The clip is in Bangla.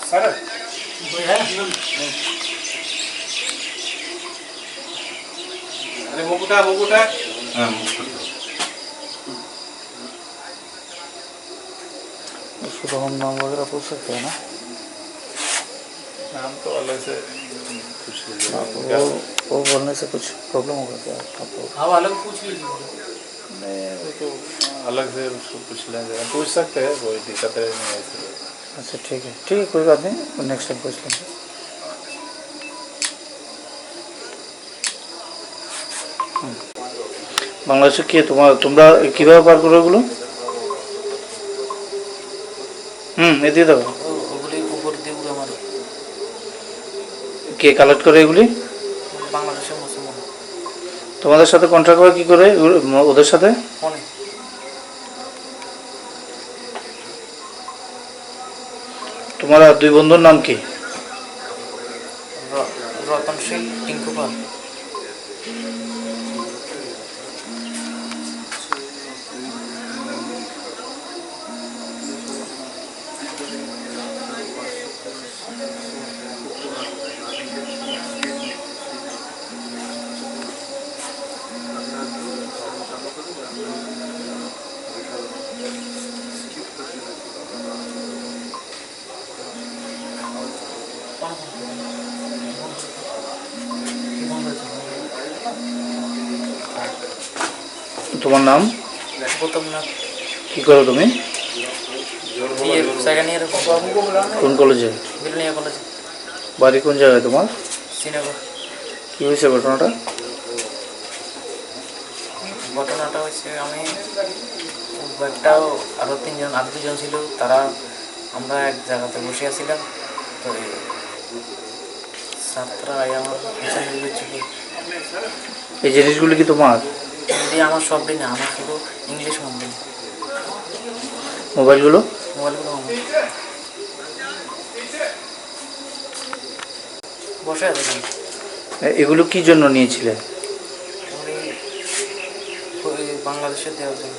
अरे मुकुटा मुकुटा उसको हम नाम वगैरह पूछ सकते हैं ना? नाम तो अलग से कुछ वो बोलने से कुछ प्रॉब्लम होगा क्या आपको? हाँ अलग पूछ लीजिए। नहीं, वो तो अलग से उसको पूछ लेंगे, पूछ सकते हैं, कोई दिक्कत है नहीं ऐसे। अच्छा ठीक है कोई बात नहीं, नेक्स्ट टाइम पूछ लेंगे। বাংলাদেশে কি তোমরা কিভাবে পার করো এগুলো? এদিকে দাও। ওগুলি উপর দিয়ে উড়ে মারে। কে কালেক্ট করে এগুলি? বাংলাদেশের মুসলমান। তোমাদের সাথে কন্ট্রাক্ট করে কি করে ওদের সাথে? ফোনে। তোমার দুই বন্ধুর নাম কি? রতনশীল, টিঙ্কু পাল। তোমার নাম? গৌতম নাথ। কি করো তুমি? সেকেন্ড ইয়ারে। কোন কলেজে? বিলনিয়া কলেজে। বাড়ি কোন জায়গায় তোমার? শ্রীনগর। কি হয়েছে ঘটনাটা? ঘটনাটা হচ্ছে আমি একটাও আরও আর দুজন ছিল, তারা আমরা এক জায়গাতে বসে আছিলাম, তো ছাত্ররা আমার পিছনে ছিল। এই জিনিসগুলি কি তোমার? আমার সব দিন, আমার শুধু ইংলিশ মধ্যে। মোবাইলগুলো আমার বসে আছে। এগুলো কি জন্য নিয়েছিলে? বাংলাদেশে দেওয়ার জন্য।